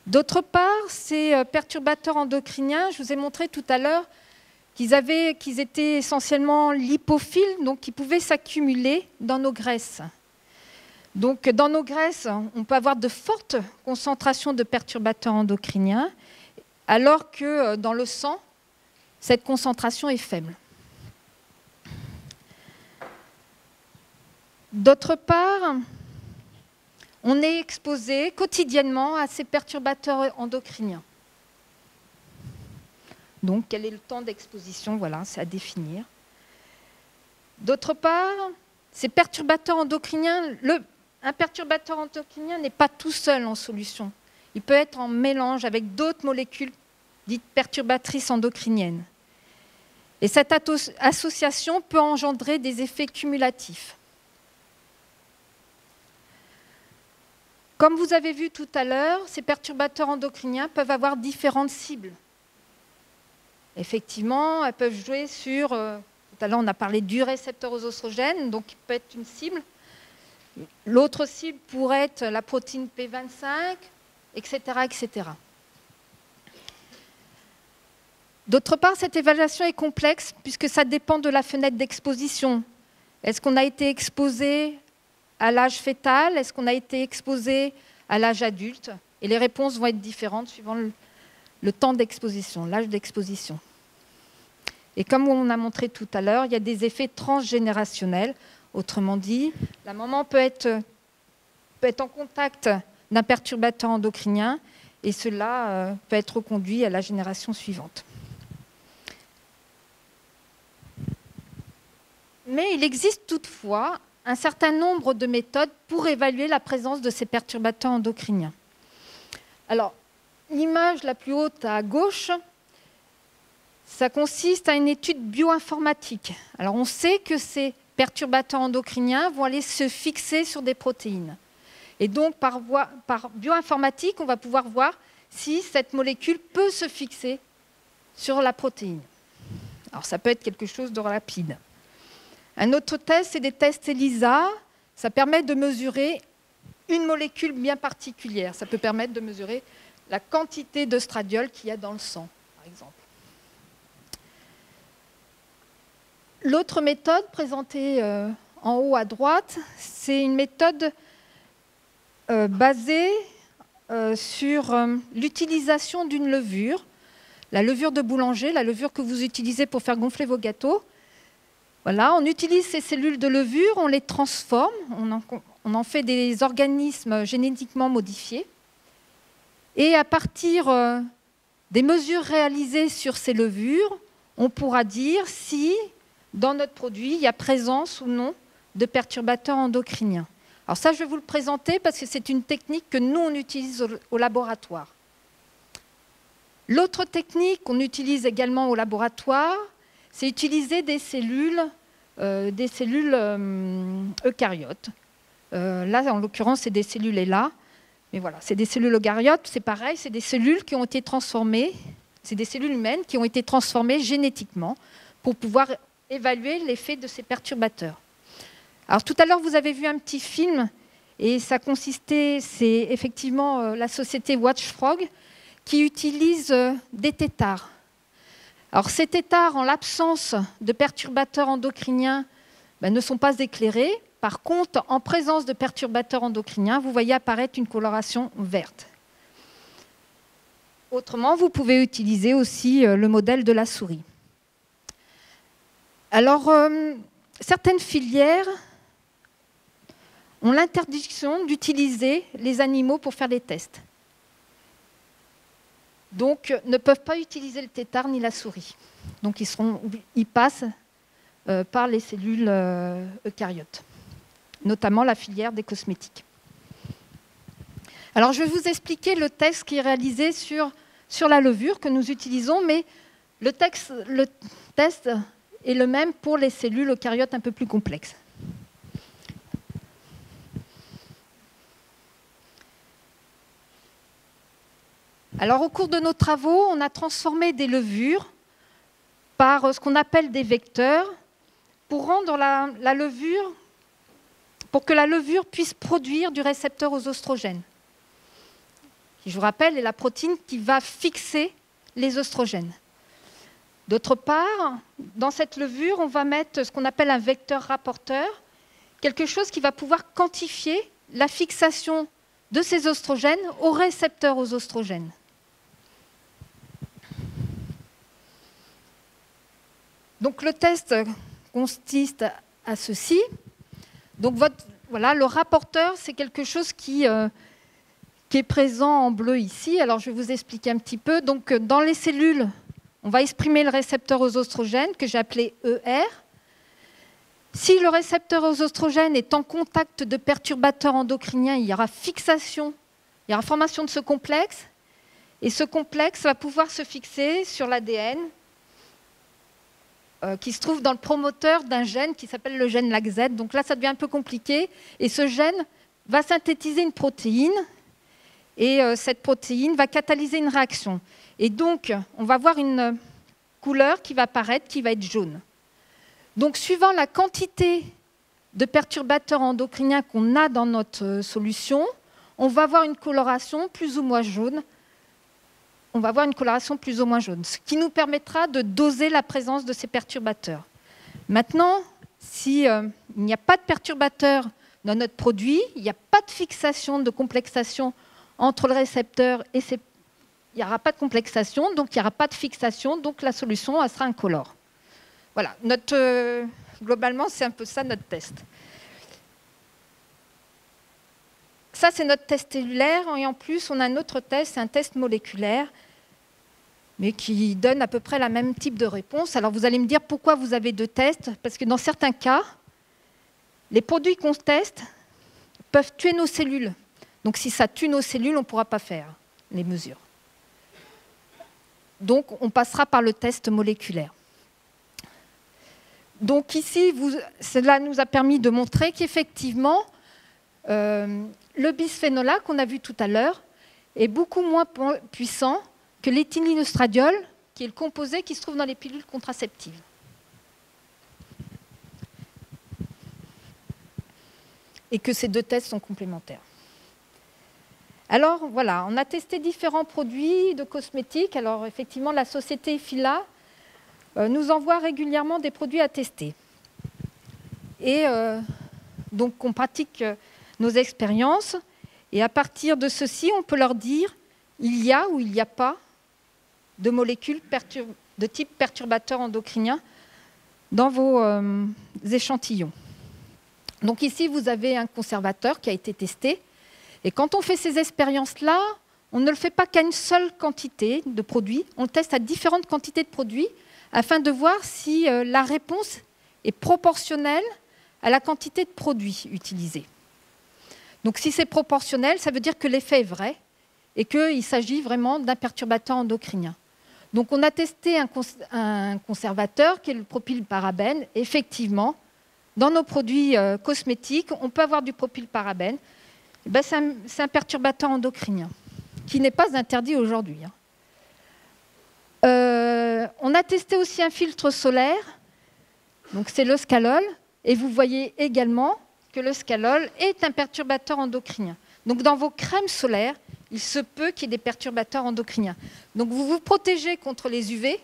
D'autre part, ces perturbateurs endocriniens, je vous ai montré tout à l'heure qu'ils étaient essentiellement lipophiles, donc qui pouvaient s'accumuler dans nos graisses. Donc dans nos graisses, on peut avoir de fortes concentrations de perturbateurs endocriniens, alors que dans le sang, cette concentration est faible. D'autre part, on est exposé quotidiennement à ces perturbateurs endocriniens. Donc, quel est le temps d'exposition? Voilà, c'est à définir. D'autre part, ces perturbateurs endocriniens, un perturbateur endocrinien n'est pas tout seul en solution. Il peut être en mélange avec d'autres molécules dites perturbatrices endocriniennes. Et cette association peut engendrer des effets cumulatifs. Comme vous avez vu tout à l'heure, ces perturbateurs endocriniens peuvent avoir différentes cibles. Effectivement, elles peuvent jouer sur, tout à l'heure on a parlé du récepteur aux oestrogènes, donc il peut être une cible. L'autre cible pourrait être la protéine P25, etc., etc. D'autre part, cette évaluation est complexe puisque ça dépend de la fenêtre d'exposition. Est-ce qu'on a été exposé à l'âge fœtal? Est-ce qu'on a été exposé à l'âge adulte? Et les réponses vont être différentes suivant le temps d'exposition, l'âge d'exposition. Et comme on a montré tout à l'heure, il y a des effets transgénérationnels. Autrement dit, la maman peut être en contact d'un perturbateur endocrinien et cela peut être reconduit à la génération suivante. Mais il existe toutefois un certain nombre de méthodes pour évaluer la présence de ces perturbateurs endocriniens. Alors, l'image la plus haute à gauche, ça consiste à une étude bioinformatique. Alors, on sait que ces perturbateurs endocriniens vont aller se fixer sur des protéines. Et donc, par bioinformatique, on va pouvoir voir si cette molécule peut se fixer sur la protéine. Alors, ça peut être quelque chose de rapide. Un autre test, c'est des tests ELISA. Ça permet de mesurer une molécule bien particulière. Ça peut permettre de mesurer la quantité d'œstradiol qu'il y a dans le sang, par exemple. L'autre méthode présentée en haut à droite, c'est une méthode basée sur l'utilisation d'une levure, la levure de boulanger, la levure que vous utilisez pour faire gonfler vos gâteaux. Voilà, on utilise ces cellules de levure, on les transforme, on en fait des organismes génétiquement modifiés. Et à partir des mesures réalisées sur ces levures, on pourra dire si, dans notre produit, il y a présence ou non de perturbateurs endocriniens. Alors ça, je vais vous le présenter parce que c'est une technique que nous, on utilise au laboratoire. L'autre technique qu'on utilise également au laboratoire, c'est utiliser des cellules eucaryotes. Là, en l'occurrence, c'est des cellules HeLa. Mais voilà, c'est des cellules eucaryotes, c'est pareil, c'est des cellules qui ont été transformées, c'est des cellules humaines qui ont été transformées génétiquement pour pouvoir évaluer l'effet de ces perturbateurs. Alors tout à l'heure, vous avez vu un petit film, et ça consistait, c'est effectivement la société Watchfrog qui utilise des têtards. Alors ces têtards, en l'absence de perturbateurs endocriniens ne sont pas éclairées. Par contre, en présence de perturbateurs endocriniens, vous voyez apparaître une coloration verte. Autrement, vous pouvez utiliser aussi le modèle de la souris. Alors, certaines filières ont l'interdiction d'utiliser les animaux pour faire des tests. Donc, ne peuvent pas utiliser le tétard ni la souris. Donc, ils passent par les cellules eucaryotes, notamment la filière des cosmétiques. Alors, je vais vous expliquer le test qui est réalisé sur la levure que nous utilisons, mais le test est le même pour les cellules eucaryotes un peu plus complexes. Alors, au cours de nos travaux, on a transformé des levures par ce qu'on appelle des vecteurs pour rendre la levure, pour que la levure puisse produire du récepteur aux oestrogènes, qui, je vous rappelle, est la protéine qui va fixer les oestrogènes. D'autre part, dans cette levure, on va mettre ce qu'on appelle un vecteur rapporteur, quelque chose qui va pouvoir quantifier la fixation de ces oestrogènes aux récepteurs aux oestrogènes. Donc le test consiste à ceci. Donc voilà, le rapporteur, c'est quelque chose qui est présent en bleu ici. Alors je vais vous expliquer un petit peu. Donc dans les cellules, on va exprimer le récepteur aux oestrogènes que j'ai appelé ER. Si le récepteur aux oestrogènes est en contact de perturbateurs endocriniens, il y aura fixation, il y aura formation de ce complexe. Et ce complexe va pouvoir se fixer sur l'ADN qui se trouve dans le promoteur d'un gène qui s'appelle le gène LAC-Z. Donc là, ça devient un peu compliqué. Et ce gène va synthétiser une protéine. Et cette protéine va catalyser une réaction. Et donc, on va avoir une couleur qui va apparaître, qui va être jaune. Donc, suivant la quantité de perturbateurs endocriniens qu'on a dans notre solution, on va avoir une coloration plus ou moins jaune. Ce qui nous permettra de doser la présence de ces perturbateurs. Maintenant, s'il n'y a pas de perturbateurs dans notre produit, il n'y a pas de fixation, de complexation entre le récepteur et il n'y aura pas de complexation, donc il n'y aura pas de fixation, donc la solution elle sera incolore. Voilà, globalement, c'est un peu ça notre test. Ça, c'est notre test cellulaire, et en plus, on a un autre test, c'est un test moléculaire, mais qui donne à peu près le même type de réponse. Alors, vous allez me dire pourquoi vous avez deux tests, parce que dans certains cas, les produits qu'on teste peuvent tuer nos cellules. Donc, si ça tue nos cellules, on ne pourra pas faire les mesures. Donc, on passera par le test moléculaire. Donc, ici, cela nous a permis de montrer qu'effectivement, le bisphénol A qu'on a vu tout à l'heure est beaucoup moins puissant que l'éthylènestradiol, qui est le composé qui se trouve dans les pilules contraceptives. Et que ces deux tests sont complémentaires. Alors voilà, on a testé différents produits de cosmétiques. Alors effectivement, la société Fila nous envoie régulièrement des produits à tester. Et donc on pratique nos expériences. Et à partir de ceci, on peut leur dire il y a ou il n'y a pas de molécules de type perturbateur endocrinien dans vos échantillons. Donc ici, vous avez un conservateur qui a été testé. Et quand on fait ces expériences-là, on ne le fait pas qu'à une seule quantité de produits. On le teste à différentes quantités de produits afin de voir si la réponse est proportionnelle à la quantité de produits utilisés. Donc si c'est proportionnel, ça veut dire que l'effet est vrai et qu'il s'agit vraiment d'un perturbateur endocrinien. Donc on a testé un conservateur qui est le propylparabène. Effectivement, dans nos produits cosmétiques, on peut avoir du propylparabène. Ben, c'est un perturbateur endocrinien qui n'est pas interdit aujourd'hui. On a testé aussi un filtre solaire, donc c'est le scalol, et vous voyez également que le scalol est un perturbateur endocrinien. Donc dans vos crèmes solaires, il se peut qu'il y ait des perturbateurs endocriniens. Donc vous vous protégez contre les UV,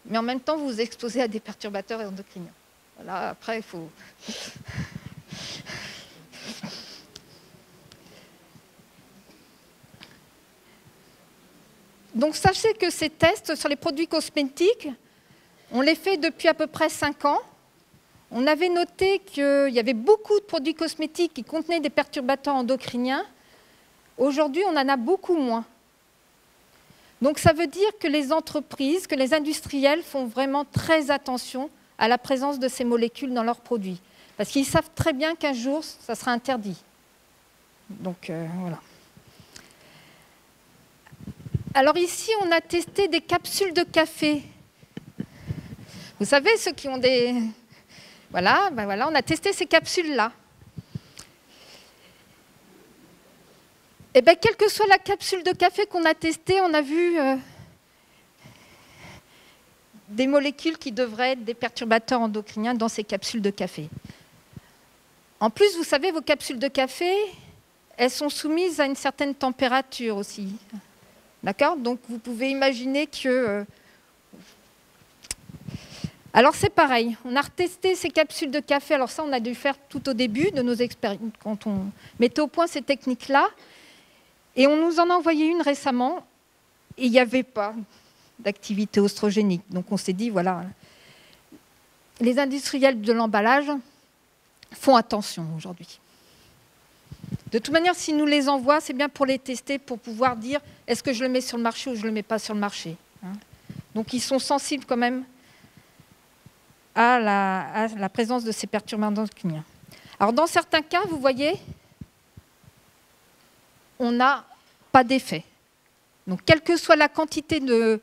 mais en même temps vous vous exposez à des perturbateurs endocriniens. Voilà, après, il faut... Donc, sachez que ces tests sur les produits cosmétiques, on les fait depuis à peu près 5 ans. On avait noté qu'il y avait beaucoup de produits cosmétiques qui contenaient des perturbateurs endocriniens. Aujourd'hui, on en a beaucoup moins. Donc, ça veut dire que les entreprises, que les industriels font vraiment très attention à la présence de ces molécules dans leurs produits. Parce qu'ils savent très bien qu'un jour, ça sera interdit. Donc, voilà. Alors ici, on a testé des capsules de café. Vous savez, ceux qui ont des... Voilà, ben voilà, on a testé ces capsules-là. Et bien, quelle que soit la capsule de café qu'on a testée, on a vu des molécules qui devraient être des perturbateurs endocriniens dans ces capsules de café. En plus, vous savez, vos capsules de café, elles sont soumises à une certaine température aussi. D'accord? Donc, vous pouvez imaginer que... Alors, c'est pareil. On a retesté ces capsules de café. Alors ça, on a dû faire tout au début de nos expériences, quand on mettait au point ces techniques-là. Et on nous en a envoyé une récemment, et il n'y avait pas d'activité oestrogénique. Donc, on s'est dit, voilà, les industriels de l'emballage font attention aujourd'hui. De toute manière, s'ils nous les envoient, c'est bien pour les tester, pour pouvoir dire est-ce que je le mets sur le marché ou je ne le mets pas sur le marché. Donc ils sont sensibles quand même à la présence de ces perturbateurs endocriniens. Alors dans certains cas, vous voyez, on n'a pas d'effet. Donc quelle que soit la quantité de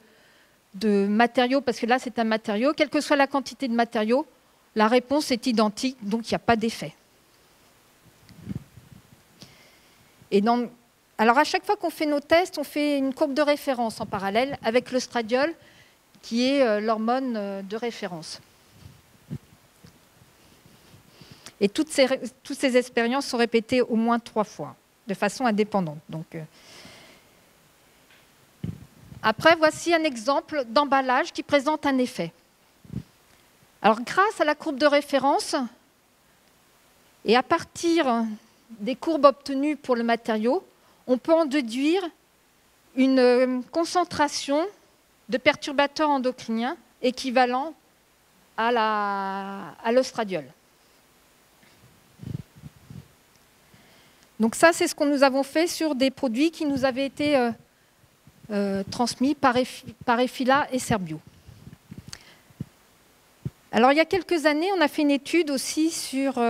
matériaux, parce que là c'est un matériau, quelle que soit la quantité de matériaux, la réponse est identique, donc il n'y a pas d'effet. Alors à chaque fois qu'on fait nos tests, on fait une courbe de référence en parallèle avec l'œstradiol, qui est l'hormone de référence. Et toutes ces expériences sont répétées au moins 3 fois, de façon indépendante. Donc, après, voici un exemple d'emballage qui présente un effet. Alors grâce à la courbe de référence, et à partir des courbes obtenues pour le matériau, on peut en déduire une concentration de perturbateurs endocriniens équivalent à l'œstradiol. Donc ça, c'est ce que nous avons fait sur des produits qui nous avaient été transmis par Effila et Cerbio. Alors il y a quelques années, on a fait une étude aussi sur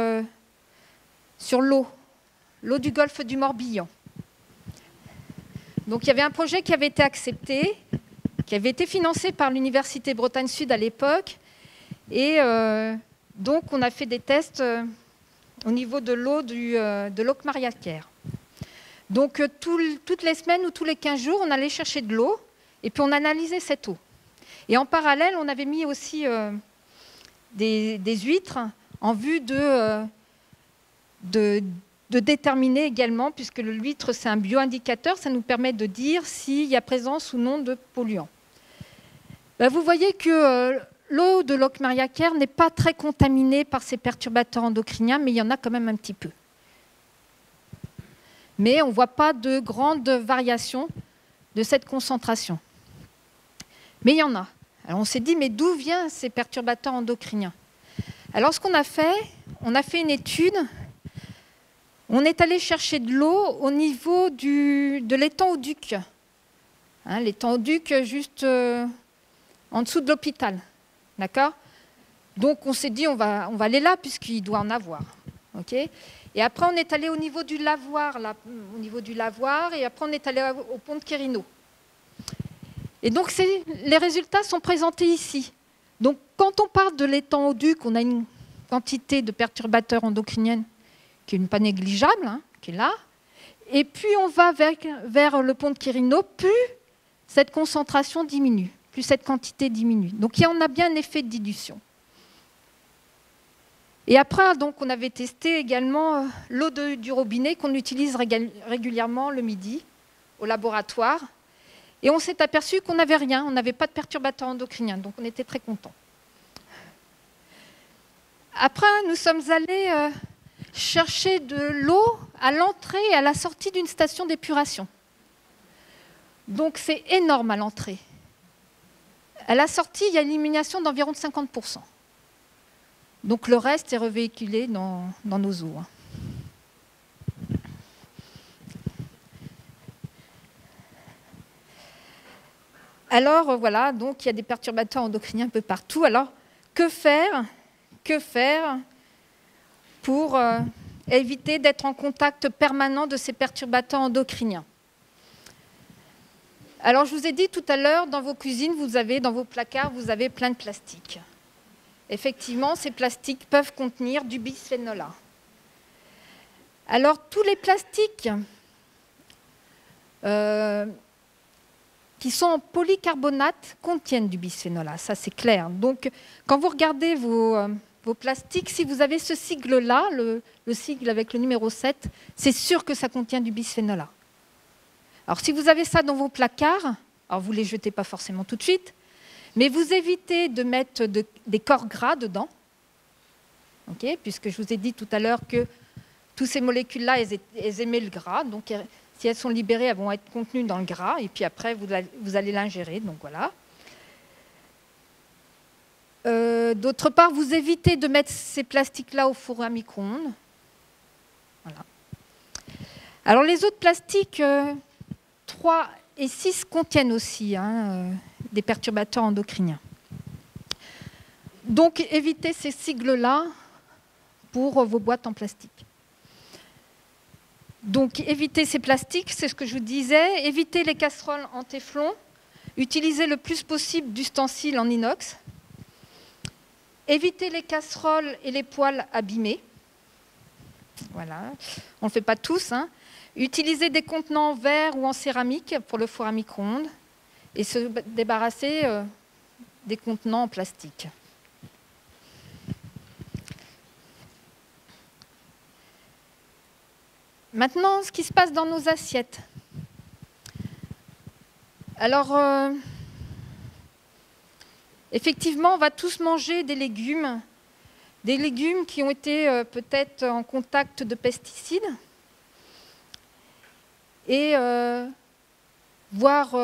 l'eau du golfe du Morbihan. Donc il y avait un projet qui avait été accepté, qui avait été financé par l'Université Bretagne Sud à l'époque. Et donc on a fait des tests au niveau de l'eau de Locmaria-Caire. Donc toutes les semaines ou tous les 15 jours, on allait chercher de l'eau et puis on analysait cette eau. Et en parallèle, on avait mis aussi des huîtres en vue de déterminer également, puisque l'huître c'est un bioindicateur, ça nous permet de dire s'il y a présence ou non de polluants. Ben, vous voyez que l'eau de Locmaria-Caire n'est pas très contaminée par ces perturbateurs endocriniens, mais il y en a quand même un petit peu. Mais on ne voit pas de grande variation de cette concentration. Mais il y en a. Alors on s'est dit, mais d'où viennent ces perturbateurs endocriniens? Alors ce qu'on a fait, on a fait une étude. On est allé chercher de l'eau au niveau de l'étang au Duc. L'étang au Duc, juste en dessous de l'hôpital. D'accord? Donc on s'est dit, on va aller là, puisqu'il doit en avoir. Okay? Et après, on est allé au niveau du lavoir, là, et après, on est allé au pont de Quérino. Et donc, les résultats sont présentés ici. Donc, quand on parle de l'étang au Duc, on a une quantité de perturbateurs endocriniens qui n'est pas négligeable, qui est là. Et puis, on va vers le pont de Quérino, plus cette concentration diminue, plus cette quantité diminue. Donc, on a bien un effet de dilution. Et après, donc, on avait testé également l'eau du robinet qu'on utilise régulièrement le midi au laboratoire. Et on s'est aperçu qu'on n'avait rien, on n'avait pas de perturbateurs endocriniens, donc on était très contents. Après, nous sommes allés chercher de l'eau à l'entrée et à la sortie d'une station d'épuration. Donc c'est énorme à l'entrée. À la sortie, il y a une élimination d'environ 50%. Donc le reste est revéhiculé dans nos eaux. Alors voilà, donc il y a des perturbateurs endocriniens un peu partout. Alors que faire pour éviter d'être en contact permanent de ces perturbateurs endocriniens? Alors je vous ai dit tout à l'heure, dans vos cuisines, dans vos placards, vous avez plein de plastiques. Effectivement, ces plastiques peuvent contenir du bisphénol A. Alors tous les plastiques qui sont en polycarbonate contiennent du bisphénol A, ça c'est clair. Donc quand vous regardez vos plastiques, si vous avez ce sigle-là, le sigle avec le numéro 7, c'est sûr que ça contient du bisphénol A. Alors si vous avez ça dans vos placards, alors vous ne les jetez pas forcément tout de suite, mais vous évitez de mettre des corps gras dedans, okay, puisque je vous ai dit tout à l'heure que toutes ces molécules-là, elles aimaient le gras, donc si elles sont libérées, elles vont être contenues dans le gras, et puis après, vous allez l'ingérer, donc voilà. D'autre part, vous évitez de mettre ces plastiques-là au four à micro-ondes. Voilà. Alors les autres plastiques, 3 et 6 contiennent aussi des perturbateurs endocriniens. Donc évitez ces sigles-là pour vos boîtes en plastique. Donc évitez ces plastiques, c'est ce que je vous disais. Évitez les casseroles en téflon. Utilisez le plus possible d'ustensiles en inox. Évitez les casseroles et les poêles abîmés. Voilà, on ne le fait pas tous. Utilisez des contenants en verre ou en céramique pour le four à micro-ondes et se débarrasser des contenants en plastique. Maintenant, ce qui se passe dans nos assiettes. Alors, effectivement, on va tous manger des légumes qui ont été peut-être en contact de pesticides, et voire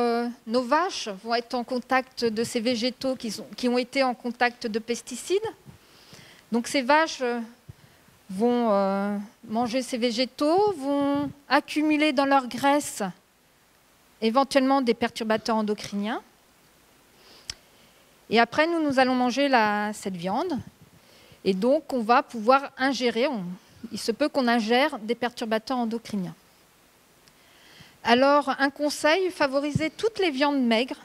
nos vaches vont être en contact de ces végétaux qui ont été en contact de pesticides. Donc ces vaches vont manger ces végétaux, vont accumuler dans leur graisse éventuellement des perturbateurs endocriniens. Et après, nous allons manger cette viande. Et donc, on va pouvoir ingérer, il se peut qu'on ingère des perturbateurs endocriniens. Alors, un conseil, favorisez toutes les viandes maigres.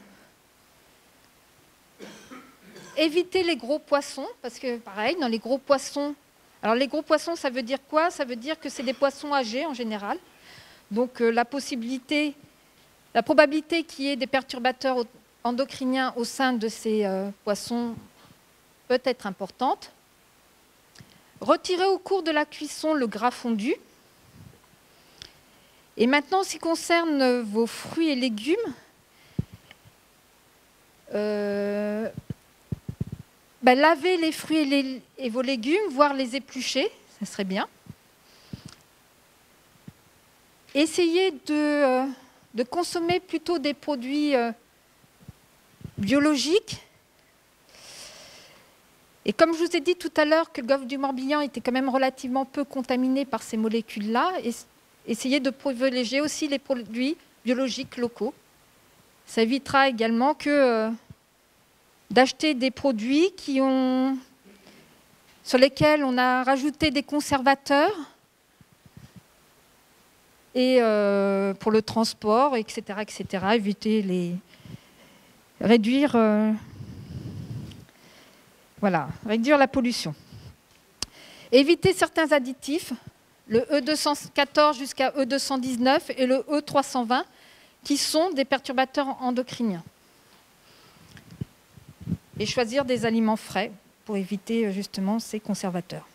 Évitez les gros poissons, parce que pareil, dans les gros poissons... Alors les gros poissons, ça veut dire quoi? Ça veut dire que c'est des poissons âgés en général. Donc la probabilité qu'il y ait des perturbateurs endocriniens au sein de ces poissons peut être importante. Retirez au cours de la cuisson le gras fondu. Et maintenant, en ce qui concerne vos fruits et légumes, lavez les fruits et vos légumes, voire les éplucher, ça serait bien. Essayez de consommer plutôt des produits biologiques. Et comme je vous ai dit tout à l'heure que le golfe du Morbihan était quand même relativement peu contaminé par ces molécules-là, essayez de privilégier aussi les produits biologiques locaux. Ça évitera également d'acheter des produits sur lesquels on a rajouté des conservateurs et pour le transport, etc., etc. Éviter réduire la pollution. Éviter certains additifs, le E214 jusqu'à E219 et le E320, qui sont des perturbateurs endocriniens. Et choisir des aliments frais pour éviter justement ces conservateurs.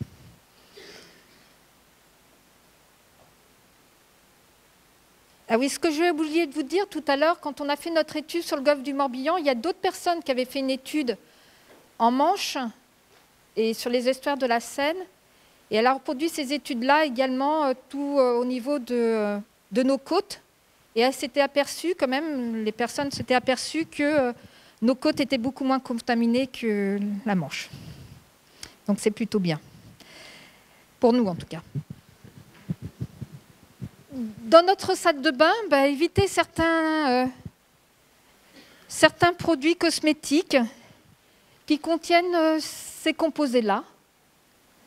Ah oui, ce que j'ai oublié de vous dire tout à l'heure, quand on a fait notre étude sur le golfe du Morbihan, il y a d'autres personnes qui avaient fait une étude en Manche et sur les estuaires de la Seine. Et elle a reproduit ces études-là également tout au niveau de nos côtes. Et elle s'était aperçue, quand même, les personnes s'étaient aperçues que nos côtes étaient beaucoup moins contaminées que la Manche. Donc c'est plutôt bien. Pour nous, en tout cas. Dans notre salle de bain, évitez certains produits cosmétiques qui contiennent ces composés-là.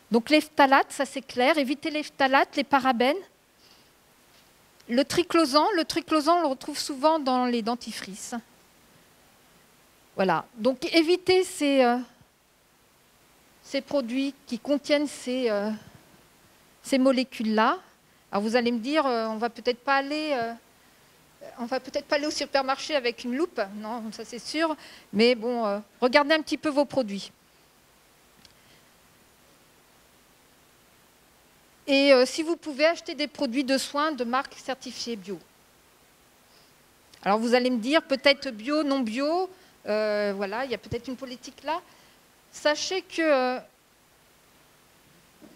Donc les phtalates, ça c'est clair, évitez les phtalates, les parabènes. Le triclosan, on le retrouve souvent dans les dentifrices. Voilà, donc évitez ces produits qui contiennent ces molécules-là. Alors vous allez me dire, on ne va peut-être pas aller au supermarché avec une loupe, non, ça c'est sûr, mais bon, regardez un petit peu vos produits. Et si vous pouvez acheter des produits de soins de marque certifiée bio. Alors vous allez me dire, peut-être bio, non bio, voilà, il y a peut-être une politique là. Sachez que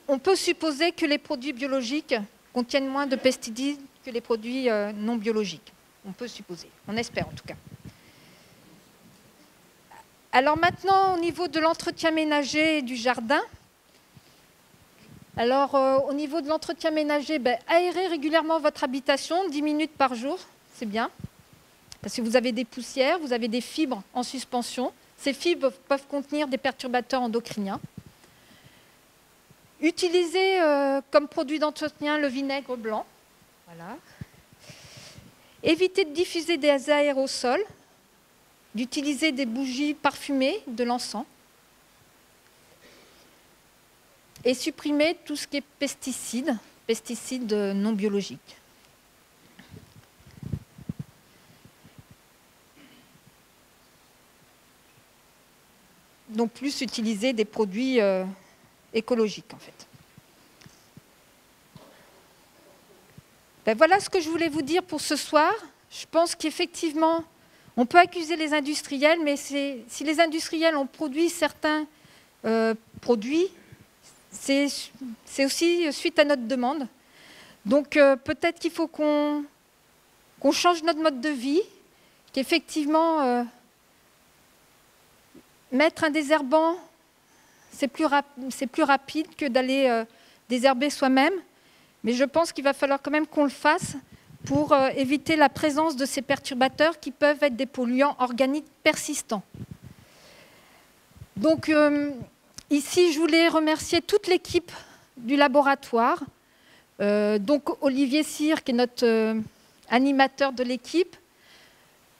on peut supposer que les produits biologiques contiennent moins de pesticides que les produits non biologiques. On peut supposer, on espère en tout cas. Alors maintenant, au niveau de l'entretien ménager et du jardin, alors au niveau de l'entretien ménager, aérez régulièrement votre habitation, 10 minutes par jour, c'est bien. Parce que vous avez des poussières, vous avez des fibres en suspension. Ces fibres peuvent contenir des perturbateurs endocriniens. Utilisez comme produit d'entretien le vinaigre blanc. Voilà. Évitez de diffuser des aérosols, d'utiliser des bougies parfumées, de l'encens. Et supprimez tout ce qui est pesticides non biologiques. Donc plus utiliser des produits écologiques en fait. Voilà ce que je voulais vous dire pour ce soir. Je pense qu'effectivement, on peut accuser les industriels, mais si les industriels ont produit certains produits, c'est aussi suite à notre demande. Donc peut-être qu'il faut qu'on change notre mode de vie, qu'effectivement, mettre un désherbant, c'est plus rapide que d'aller désherber soi-même. Mais je pense qu'il va falloir quand même qu'on le fasse pour éviter la présence de ces perturbateurs qui peuvent être des polluants organiques persistants. Donc ici, je voulais remercier toute l'équipe du laboratoire. Donc Olivier Cyr, qui est notre animateur de l'équipe.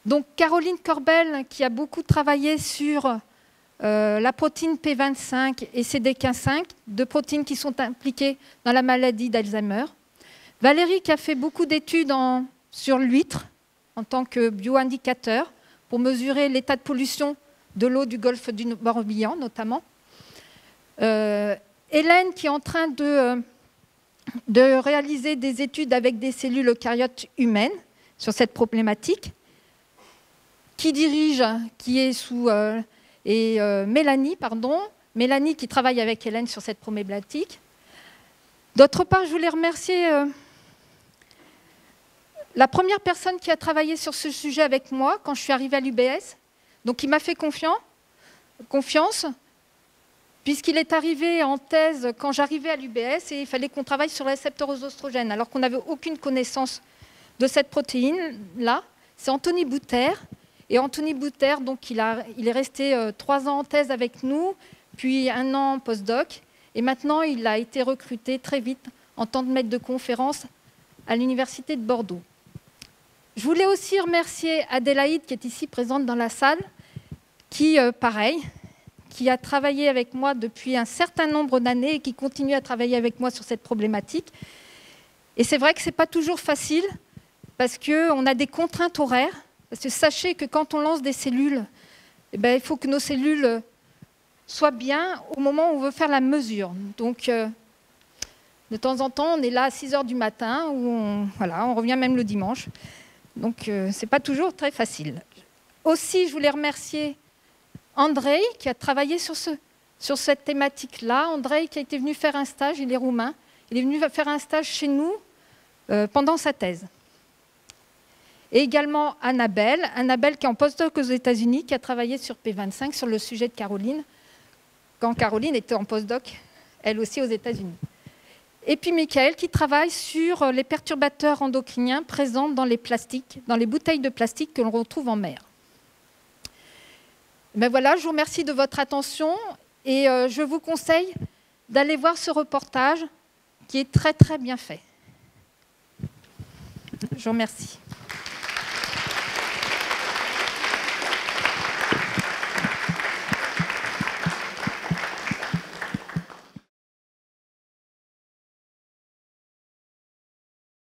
Donc Caroline Corbel, qui a beaucoup travaillé sur la protéine P25 et CDK5, deux protéines qui sont impliquées dans la maladie d'Alzheimer. Valérie qui a fait beaucoup d'études sur l'huître en tant que bioindicateur pour mesurer l'état de pollution de l'eau du golfe du Morbihan notamment. Hélène qui est en train de réaliser des études avec des cellules eucaryotes humaines sur cette problématique. Qui dirige, qui est sous... Mélanie qui travaille avec Hélène sur cette problématique. D'autre part, je voulais remercier la première personne qui a travaillé sur ce sujet avec moi quand je suis arrivée à l'UBS, donc il m'a fait confiance, puisqu'il est arrivé en thèse quand j'arrivais à l'UBS et il fallait qu'on travaille sur le récepteur aux oestrogènes, alors qu'on n'avait aucune connaissance de cette protéine-là. C'est Anthony Bouter. Et Anthony Bouter, donc, il est resté 3 ans en thèse avec nous, puis 1 an en postdoc. Et maintenant, il a été recruté très vite en tant que maître de conférence à l'Université de Bordeaux. Je voulais aussi remercier Adélaïde, qui est ici présente dans la salle, qui, pareil, qui a travaillé avec moi depuis un certain nombre d'années et qui continue à travailler avec moi sur cette problématique. Et c'est vrai que ce n'est pas toujours facile, parce qu'on a des contraintes horaires. Parce que sachez que quand on lance des cellules, il faut que nos cellules soient bien au moment où on veut faire la mesure. Donc, de temps en temps, on est là à 6 h du matin, ou on revient même le dimanche. Donc, ce n'est pas toujours très facile. Aussi, je voulais remercier André, qui a travaillé sur ce sur cette thématique-là. Andrei, qui a été venu faire un stage, il est roumain, il est venu faire un stage chez nous pendant sa thèse. Et également Annabelle qui est en postdoc aux États-Unis, qui a travaillé sur P25 sur le sujet de Caroline, quand Caroline était en postdoc, elle aussi aux États-Unis. Et puis Michael qui travaille sur les perturbateurs endocriniens présents dans les plastiques, dans les bouteilles de plastique que l'on retrouve en mer. Ben voilà, je vous remercie de votre attention et je vous conseille d'aller voir ce reportage qui est très très bien fait. Je vous remercie.